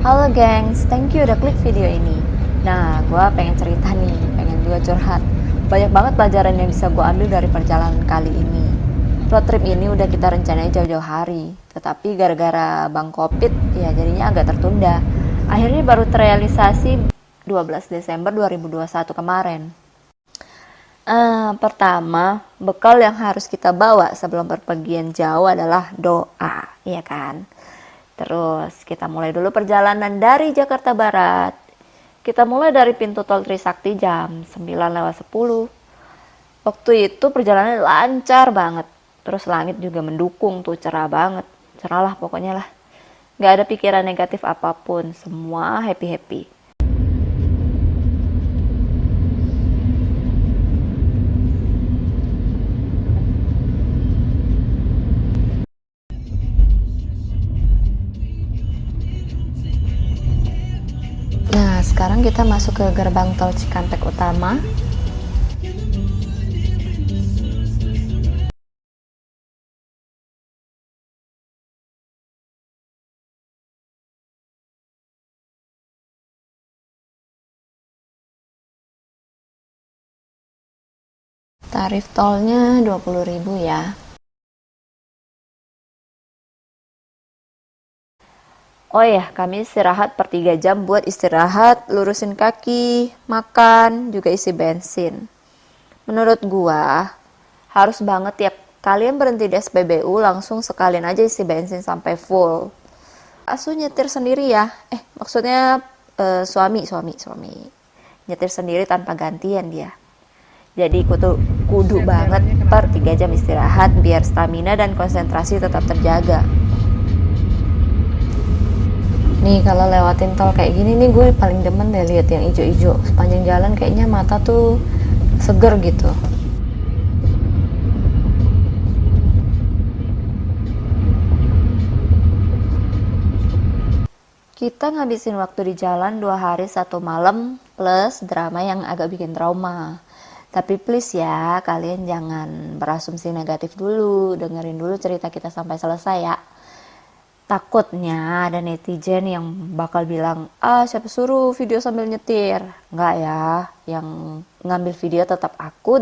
Halo gengs, thank you udah klik video ini. Nah, gue pengen cerita nih, pengen juga curhat. Banyak banget pelajaran yang bisa gue ambil dari perjalanan kali ini. Road trip ini udah kita rencanain jauh-jauh hari, tetapi gara-gara bang Covid, ya jadinya agak tertunda. Akhirnya baru terrealisasi 12 Desember 2021 kemarin. Pertama, bekal yang harus kita bawa sebelum berpergian jauh adalah doa, ya kan? Terus kita mulai dulu perjalanan dari Jakarta Barat. Kita mulai dari pintu tol Trisakti jam 9:10. Waktu itu perjalanan lancar banget. Terus langit juga mendukung tuh, cerah banget. Cerah lah pokoknya lah. Gak ada pikiran negatif apapun, semua happy-happy. Nah, sekarang kita masuk ke gerbang tol Cikampek Utama. Tarif tolnya 20.000 ya. Oh ya, kami istirahat per 3 jam buat istirahat, lurusin kaki, makan, juga isi bensin. Menurut gua, harus banget tiap kalian berhenti di SPBU langsung sekalian aja isi bensin sampai full. Asu nyetir sendiri ya. Maksudnya suami. Nyetir sendiri tanpa gantian dia. Jadi kudu banget per 3 jam istirahat biar stamina dan konsentrasi tetap terjaga. Nih kalau lewatin tol kayak gini nih gue paling demen deh lihat yang ijo-ijo sepanjang jalan, kayaknya mata tuh seger gitu. Kita ngabisin waktu di jalan 2 hari 1 malam plus drama yang agak bikin trauma. Tapi please ya, kalian jangan berasumsi negatif dulu, dengerin dulu cerita kita sampai selesai ya. Takutnya ada netizen yang bakal bilang, siapa suruh video sambil nyetir. Enggak ya, yang ngambil video tetap aku.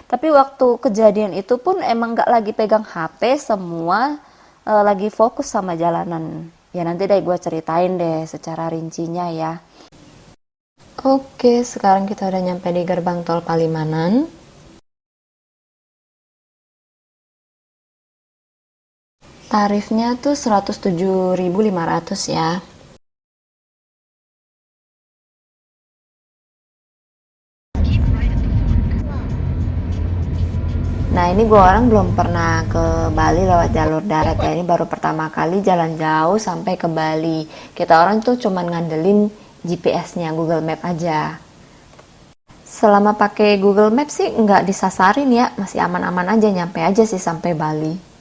Tapi waktu kejadian itu pun emang gak lagi pegang HP, semua lagi fokus sama jalanan. Ya nanti deh gue ceritain deh secara rincinya ya. Oke, sekarang kita udah nyampe di gerbang tol Palimanan. Tarifnya tuh 107.500 ya. Nah ini gue orang belum pernah ke Bali lewat jalur darat ya. Ini baru pertama kali jalan jauh sampai ke Bali. Kita orang tuh cuman ngandelin GPS-nya Google Map aja. Selama pakai Google Map sih nggak disasarin ya. Masih aman-aman aja, nyampe aja sih sampai Bali.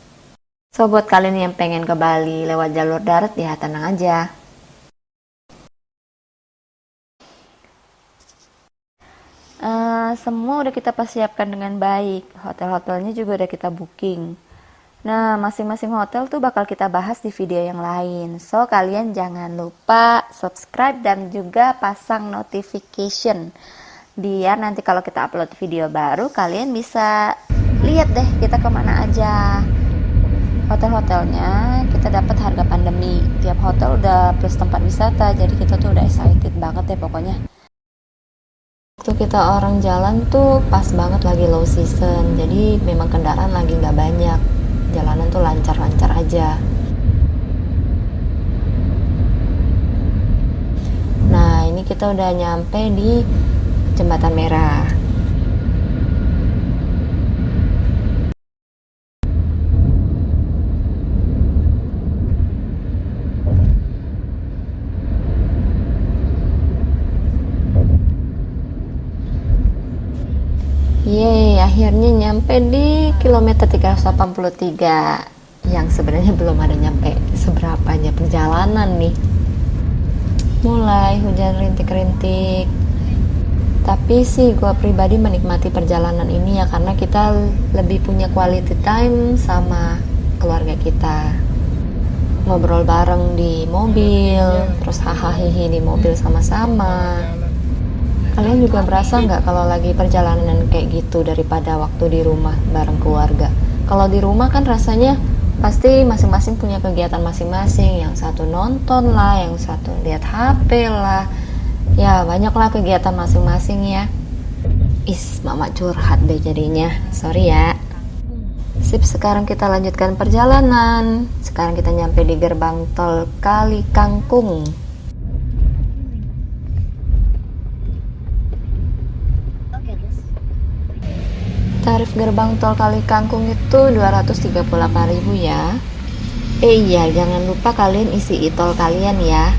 So buat kalian yang pengen ke Bali lewat jalur darat ya tenang aja. Semua udah kita persiapkan dengan baik. Hotel-hotelnya juga udah kita booking. Nah, masing-masing hotel tuh bakal kita bahas di video yang lain. So, kalian jangan lupa subscribe dan juga pasang notification. Biar nanti kalau kita upload video baru, kalian bisa lihat deh kita kemana aja. Hotel-hotelnya kita dapat harga pandemi. Tiap hotel udah plus tempat wisata, jadi kita tuh udah excited banget deh pokoknya. Waktu kita orang jalan tuh pas banget lagi low season, jadi memang kendaraan lagi nggak banyak. Jalanan tuh lancar-lancar aja. Nah ini kita udah nyampe di Jembatan Merah. Yeay, akhirnya nyampe di kilometer 383 yang sebenarnya belum ada nyampe seberapanya perjalanan nih. Mulai hujan rintik-rintik. Tapi sih gue pribadi menikmati perjalanan ini ya karena kita lebih punya quality time sama keluarga kita. ngobrol bareng di mobil, terus hahaha di mobil sama-sama. Kalian juga berasa nggak kalau lagi perjalanan kayak gitu daripada waktu di rumah bareng keluarga? Kalau di rumah kan rasanya pasti masing-masing punya kegiatan masing-masing, yang satu nonton lah, yang satu lihat HP lah, ya banyaklah kegiatan masing-masing ya. Mama curhat deh jadinya, sorry ya. Sip, sekarang kita lanjutkan perjalanan. Sekarang kita nyampe di gerbang tol Kali Kangkung. Tarif gerbang tol Kali Kangkung itu 238.000 ya. Iya, jangan lupa kalian isi e-tol kalian ya.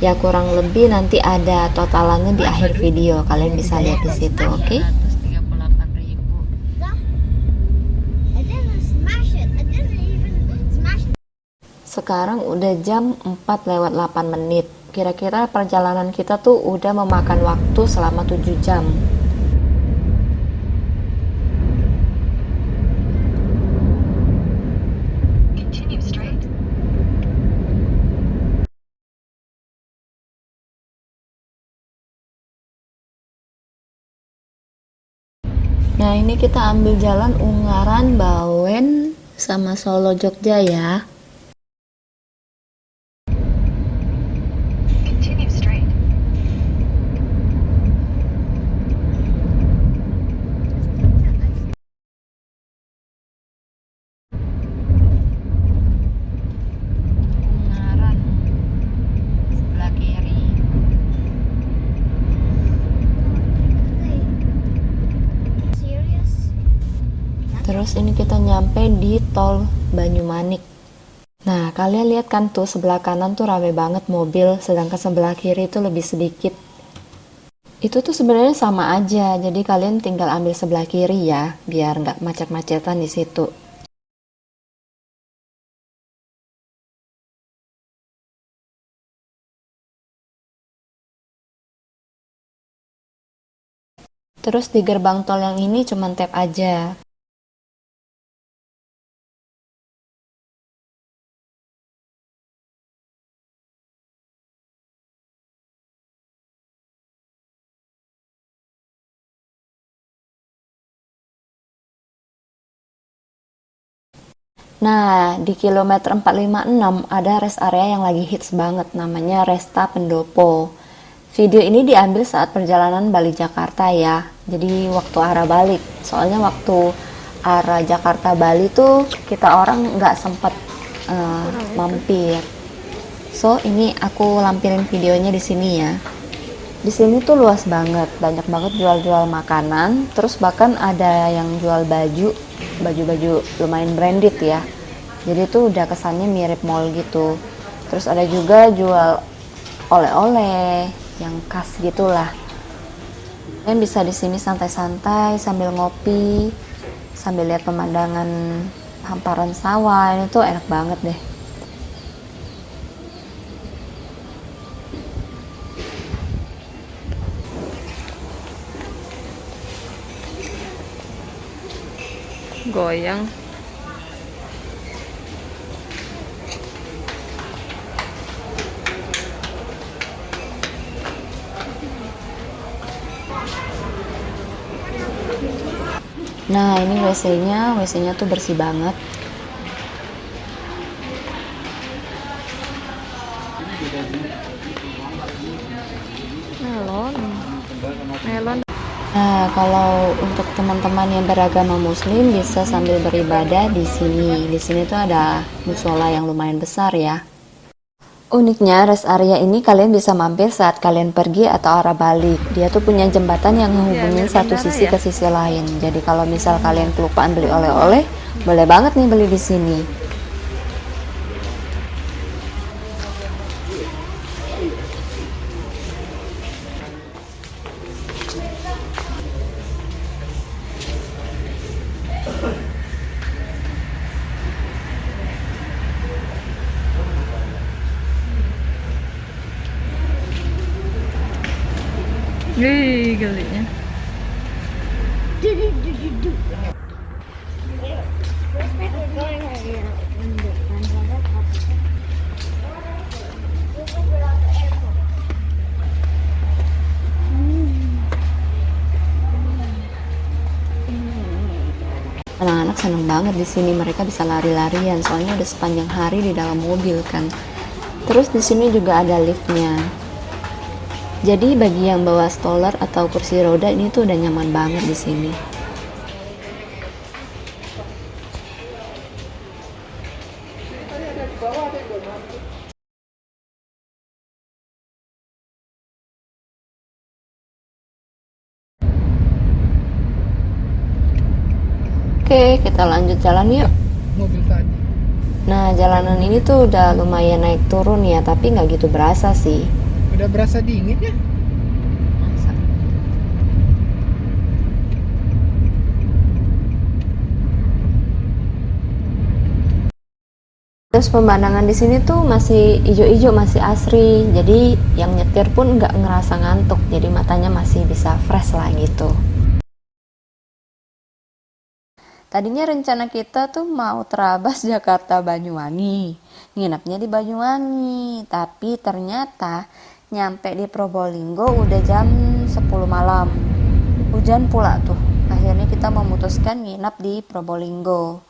Ya kurang lebih nanti ada totalannya di akhir video. Kalian bisa lihat di situ, oke? Sekarang udah jam 4:08. Kira-kira perjalanan kita tuh udah memakan waktu selama 7 jam. Nah, ini kita ambil jalan Ungaran, Bawen, sama Solo, Jogja ya. Ungaran, sebelah kiri. Terus ini kita nyampe di tol Banyumanik. Nah, kalian lihat kan tuh sebelah kanan tuh rame banget mobil, sedangkan sebelah kiri itu lebih sedikit. Itu tuh sebenarnya sama aja, jadi kalian tinggal ambil sebelah kiri ya, biar nggak macet-macetan di situ. Terus di gerbang tol yang ini cuman tap aja. Nah, di kilometer 456 ada rest area yang lagi hits banget, namanya Resta Pendopo. Video ini diambil saat perjalanan Bali Jakarta ya, jadi waktu arah balik. Soalnya waktu arah Jakarta Bali tuh kita orang nggak sempet mampir. So ini aku lampirin videonya di sini ya. Di sini tuh luas banget, banyak banget jual-jual makanan, terus bahkan ada yang jual baju-baju lumayan branded ya. Jadi tuh udah kesannya mirip mall gitu. Terus ada juga jual oleh-oleh yang khas gitulah. Kalian bisa di sini santai-santai sambil ngopi, sambil lihat pemandangan hamparan sawah. Ini tuh enak banget deh. Goyang. Nah, ini WC-nya tuh bersih banget. Melon. Nah, kalau untuk teman-teman yang beragama Muslim bisa sambil beribadah di sini. Di sini tuh ada musola yang lumayan besar ya. Uniknya rest area ini kalian bisa mampir saat kalian pergi atau arah balik. Dia tuh punya jembatan yang menghubungin satu sisi ke sisi lain. Jadi kalau misal kalian kelupaan beli oleh-oleh, boleh banget nih beli di sini. Wih, geliknya. seneng banget di sini, mereka bisa lari-larian soalnya udah sepanjang hari di dalam mobil kan. Terus di sini juga ada liftnya. Jadi bagi yang bawa stroller atau kursi roda ini tuh udah nyaman banget di sini. Oke, kita lanjut jalan yuk. Mobil tadi. Nah, jalanan ini tuh udah lumayan naik turun ya, tapi nggak gitu berasa sih. Udah berasa dingin ya? Terus pemandangan di sini tuh masih ijo-ijo, masih asri. Jadi yang nyetir pun nggak ngerasa ngantuk. Jadi matanya masih bisa fresh lah gitu. Tadinya rencana kita tuh mau terabas Jakarta Banyuwangi, nginepnya di Banyuwangi, tapi ternyata nyampe di Probolinggo udah jam 10 malam. Hujan pula tuh. Akhirnya kita memutuskan nginep di Probolinggo.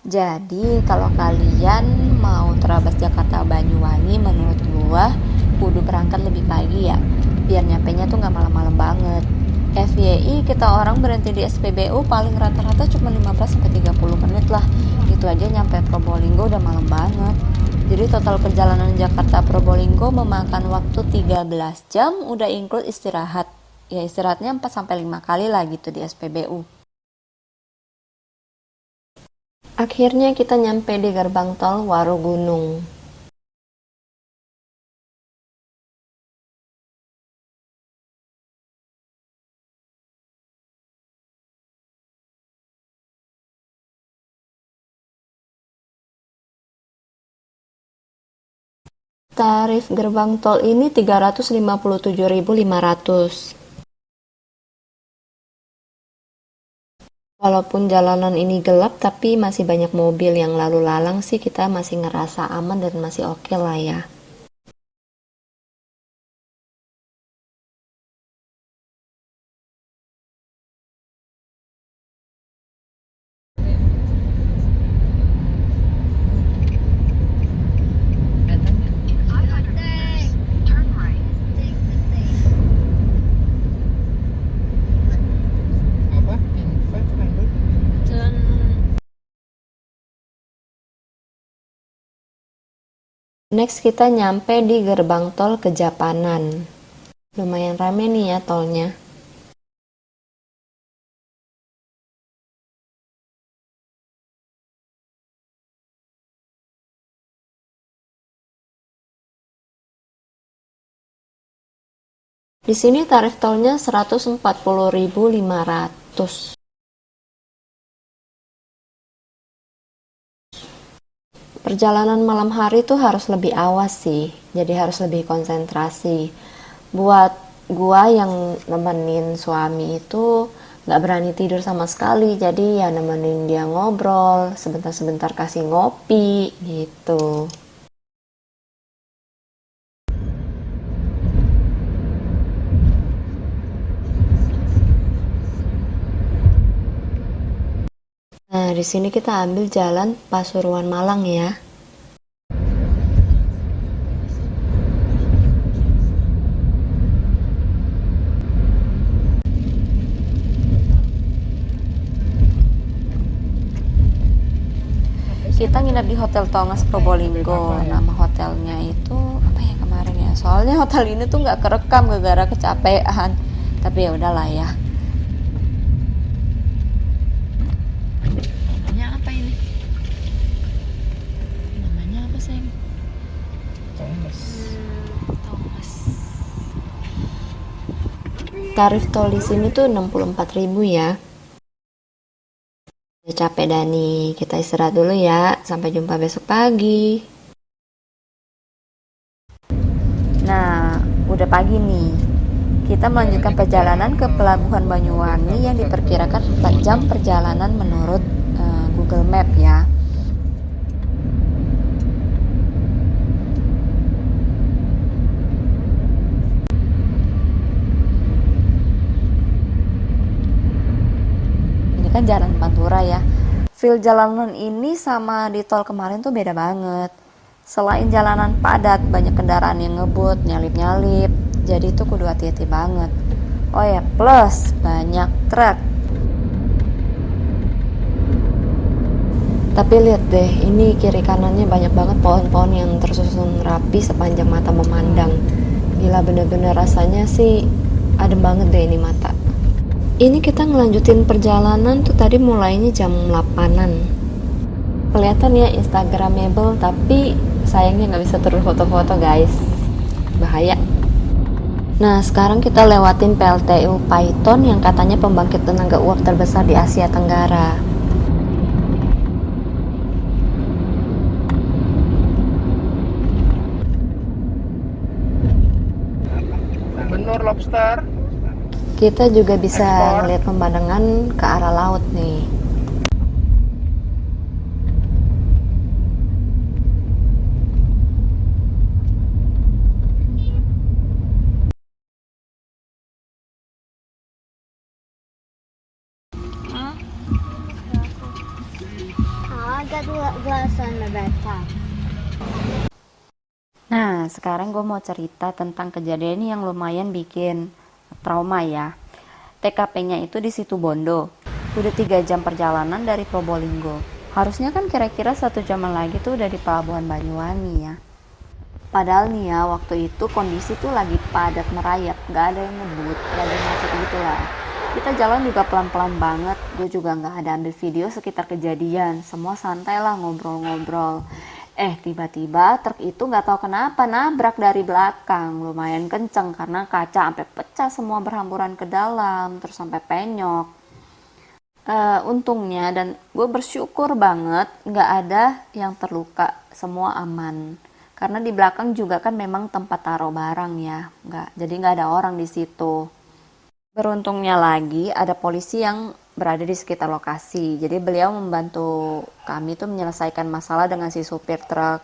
Jadi kalau kalian mau terabas Jakarta Banyuwangi, menurut gua kudu berangkat lebih pagi ya, biar nyampenya tuh nggak malam-malam banget. FYI kita orang berhenti di SPBU paling rata-rata cuma 15-30 menit lah, itu aja nyampe Probolinggo udah malam banget. Jadi total perjalanan Jakarta Probolinggo memakan waktu 13 jam, udah include istirahat. Ya istirahatnya 4-5 kali lah gitu di SPBU. Akhirnya kita nyampe di gerbang tol Warugunung. Tarif gerbang tol ini 357.500. Walaupun jalanan ini gelap tapi masih banyak mobil yang lalu lalang sih, kita masih ngerasa aman dan masih oke lah ya. Apa? In 500? Next kita nyampe di gerbang tol Kejapanan. Lumayan rame nih ya tolnya. Di sini tarif tolnya 140.500. Perjalanan malam hari tuh harus lebih awas sih, jadi harus lebih konsentrasi. Buat gua yang nemenin suami itu nggak berani tidur sama sekali, jadi ya nemenin dia ngobrol, sebentar-sebentar kasih ngopi gitu. Nah, di sini kita ambil jalan Pasuruan Malang ya. Kita nginep di Hotel Tongas Probolinggo. Nama hotelnya itu apa ya kemarin ya? Soalnya hotel ini tuh nggak kerekam gara-gara kecapean. Tapi ya udahlah ya. Namanya apa ini? Namanya apa sayang? Thomas. Thomas. Tarif tol di sini tuh 64.000 ya. Udah capek Dani, kita istirahat dulu ya. Sampai jumpa besok pagi. Nah, udah pagi nih. Kita melanjutkan perjalanan ke Pelabuhan Banyuwangi yang diperkirakan 4 jam perjalanan menurut Google Map ya. Ini kan kan jalan Pantura ya. Feel jalanan ini sama di tol kemarin tuh beda banget. Selain jalanan padat, banyak kendaraan yang ngebut, nyalip-nyalip. Jadi itu kudu hati-hati banget. Oh ya, plus banyak truk. Tapi lihat deh, ini kiri kanannya banyak banget pohon-pohon yang tersusun rapi sepanjang mata memandang. Gila, bener-bener rasanya sih adem banget deh ini mata. Ini kita ngelanjutin perjalanan tuh tadi mulainya jam 8-an. Kelihatan ya instagramable, tapi sayangnya nggak bisa terus foto-foto guys. Bahaya. Nah, sekarang kita lewatin PLTU Paiton yang katanya pembangkit tenaga uap terbesar di Asia Tenggara. Benur lobster. Kita juga bisa Ekspor. melihat pemandangan ke arah laut nih. I got the glass on the bathtub. Nah, sekarang gue mau cerita tentang kejadian yang lumayan bikin trauma ya. TKP-nya itu di Situbondo. Udah 3 jam perjalanan dari Probolinggo. Harusnya kan kira-kira 1 jaman lagi tuh udah di Pelabuhan Banyuwangi ya. Padahal nih ya, waktu itu kondisi tuh lagi padat merayap, gak ada yang ngebut, lagi macet gitu lah. Kita jalan juga pelan-pelan banget, gue juga gak ada ambil video sekitar kejadian, semua santai lah ngobrol-ngobrol. Tiba-tiba truk itu gak tahu kenapa nabrak dari belakang, lumayan kenceng karena kaca sampai pecah semua berhamburan ke dalam, terus sampai penyok. Untungnya dan gue bersyukur banget gak ada yang terluka, semua aman. Karena di belakang juga kan memang tempat taruh barang ya, jadi nggak ada orang di situ. Beruntungnya lagi ada polisi yang berada di sekitar lokasi, jadi beliau membantu kami tuh menyelesaikan masalah dengan si supir truk.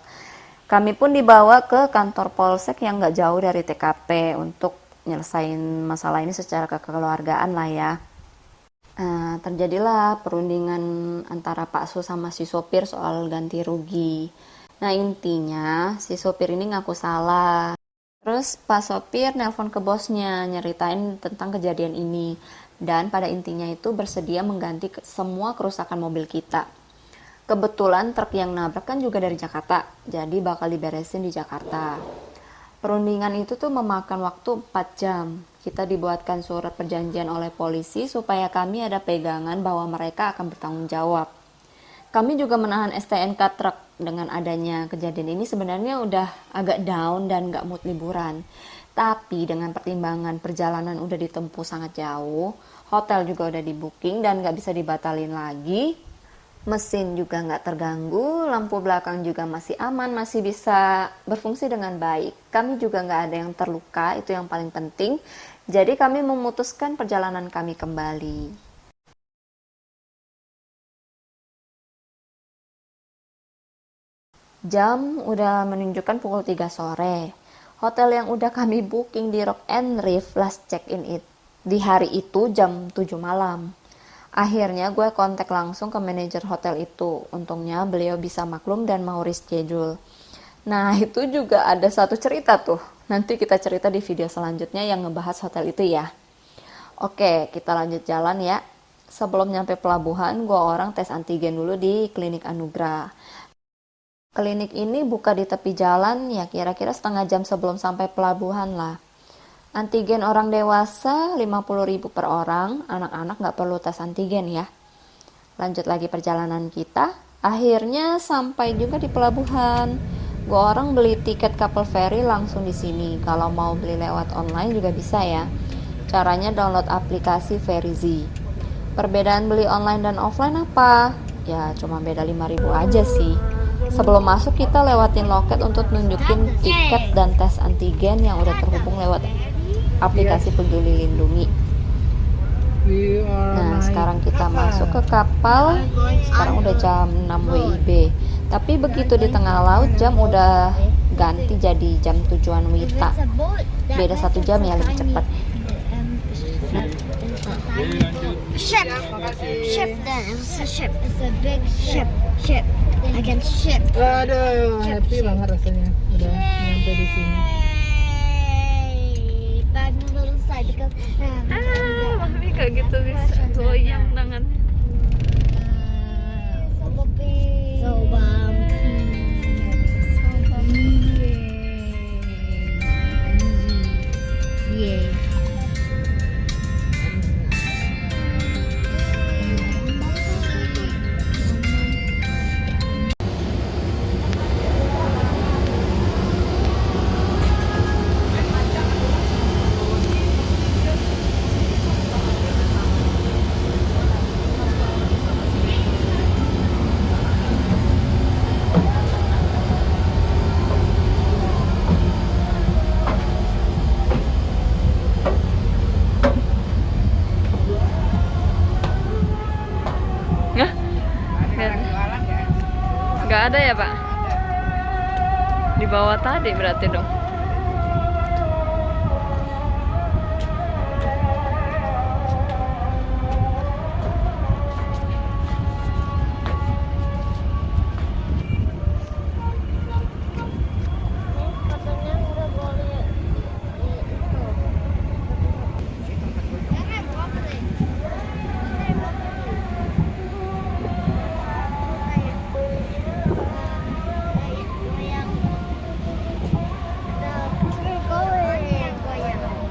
Kami pun dibawa ke kantor polsek yang nggak jauh dari TKP untuk nyelesain masalah ini secara kekeluargaan lah ya. Terjadilah perundingan antara Pak Su sama si sopir soal ganti rugi. Nah, intinya si sopir ini ngaku salah. Terus Pak sopir nelpon ke bosnya nyeritain tentang kejadian ini. Dan pada intinya itu bersedia mengganti semua kerusakan mobil kita. Kebetulan truk yang nabrak kan juga dari Jakarta, jadi bakal diberesin di Jakarta. Perundingan itu tuh memakan waktu 4 jam. Kita dibuatkan surat perjanjian oleh polisi supaya kami ada pegangan bahwa mereka akan bertanggung jawab. Kami juga menahan STNK truk. Dengan adanya kejadian ini sebenarnya udah agak down dan gak mood liburan. Tapi dengan pertimbangan perjalanan udah ditempuh sangat jauh, hotel juga udah di booking dan gak bisa dibatalin lagi, mesin juga gak terganggu, lampu belakang juga masih aman, masih bisa berfungsi dengan baik. Kami juga gak ada yang terluka, itu yang paling penting. Jadi kami memutuskan perjalanan kami kembali. Jam udah menunjukkan pukul 3 sore. Hotel yang udah kami booking di Rock and Reef last check-in di hari itu jam 7 malam. Akhirnya gue kontak langsung ke manajer hotel itu. Untungnya beliau bisa maklum dan mau reschedule. Nah, itu juga ada satu cerita tuh. Nanti kita cerita di video selanjutnya yang ngebahas hotel itu ya. Oke, kita lanjut jalan ya. Sebelum nyampe pelabuhan, gue orang tes antigen dulu di Klinik Anugrah. Klinik ini buka di tepi jalan ya kira-kira setengah jam sebelum sampai pelabuhan lah. Antigen orang dewasa 50.000 per orang, anak-anak nggak perlu tes antigen ya. Lanjut lagi perjalanan kita, akhirnya sampai juga di pelabuhan. Gua orang beli tiket kapal feri langsung di sini. Kalau mau beli lewat online juga bisa ya. Caranya download aplikasi Ferizi. Perbedaan beli online dan offline apa? Ya cuma beda 5.000 aja sih. Sebelum masuk kita lewatin loket untuk nunjukin tiket dan tes antigen yang udah terhubung lewat aplikasi Peduli Lindungi. Nah, sekarang kita masuk ke kapal. Sekarang udah jam 6 WIB. Tapi begitu di tengah laut jam udah ganti jadi jam tujuan WITA. Beda 1 jam ya, lebih cepat. Ship. Ship then. It's a ship. It's a big ship. Ship. I can ship. Waduh, happy banget rasanya udah nyampe di sini. Yay. But I'm a little sad because Mami gak gitu bisa goyang tangannya. so bumpy. So bumpy. Yay. Nggak? Nggak ada ya, Pak? Di bawah tadi berarti dong. Katanya nggak boleh itu. Jangan broccoli.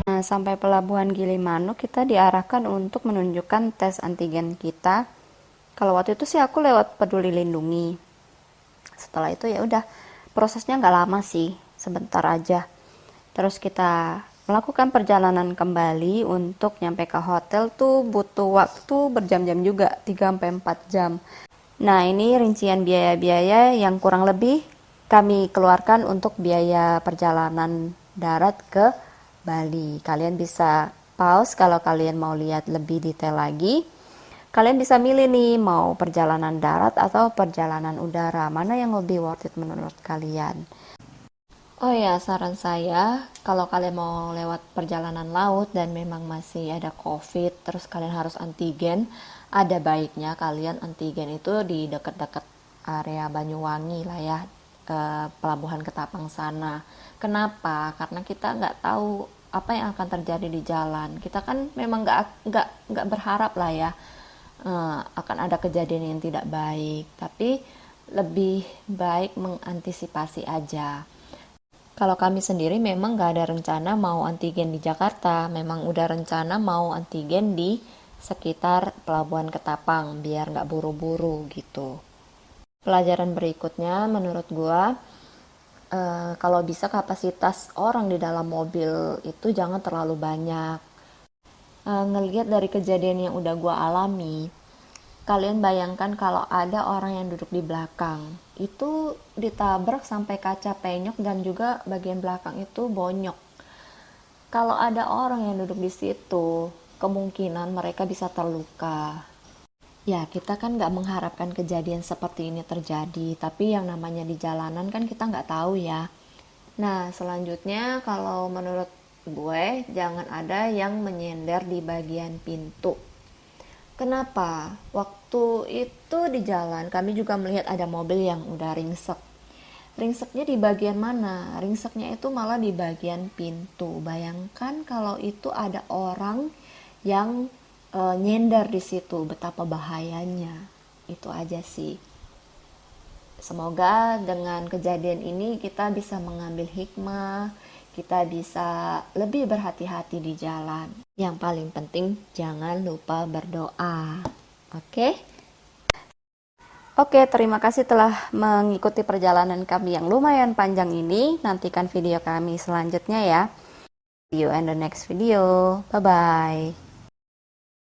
Nah, sampai pelabuhan Gilimanuk kita diarahkan untuk menunjukkan tes antigen kita. Kalau waktu itu sih aku lewat Peduli Lindungi. Setelah itu ya udah, prosesnya nggak lama sih, sebentar aja. Terus kita melakukan perjalanan kembali untuk nyampe ke hotel tuh butuh waktu berjam-jam juga, 3-4 jam. Nah, ini rincian biaya-biaya yang kurang lebih kami keluarkan untuk biaya perjalanan darat ke Bali. Kalian bisa pause kalau kalian mau lihat lebih detail lagi. Kalian bisa milih nih mau perjalanan darat atau perjalanan udara. Mana yang lebih worth it menurut kalian? Oh ya, saran saya kalau kalian mau lewat perjalanan laut dan memang masih ada COVID, terus kalian harus antigen, ada baiknya kalian antigen itu di dekat-dekat area Banyuwangi lah ya, pelabuhan Ketapang sana. Kenapa? Karena kita nggak tahu apa yang akan terjadi di jalan. Kita kan memang nggak berharap lah ya akan ada kejadian yang tidak baik, tapi lebih baik mengantisipasi aja. Kalau kami sendiri memang nggak ada rencana mau antigen di Jakarta, memang udah rencana mau antigen di sekitar pelabuhan Ketapang biar nggak buru-buru gitu. Pelajaran berikutnya menurut gua, kalau bisa kapasitas orang di dalam mobil itu jangan terlalu banyak. Ngelihat dari kejadian yang udah gua alami, kalian bayangkan kalau ada orang yang duduk di belakang, itu ditabrak sampai kaca penyok dan juga bagian belakang itu bonyok. Kalau ada orang yang duduk di situ, kemungkinan mereka bisa terluka. Ya, kita kan nggak mengharapkan kejadian seperti ini terjadi, tapi yang namanya di jalanan kan kita nggak tahu ya. Nah, selanjutnya kalau menurut gue, jangan ada yang menyender di bagian pintu. Kenapa? Waktu itu di jalan kami juga melihat ada mobil yang udah ringsek. Ringseknya di bagian mana? Ringseknya itu malah di bagian pintu. Bayangkan kalau itu ada orang yang nyender di situ, betapa bahayanya. Itu aja sih. Semoga dengan kejadian ini kita bisa mengambil hikmah, kita bisa lebih berhati-hati di jalan. Yang paling penting jangan lupa berdoa. Oke? Oke, terima kasih telah mengikuti perjalanan kami yang lumayan panjang ini. Nantikan video kami selanjutnya ya. See you in the next video. Bye-bye.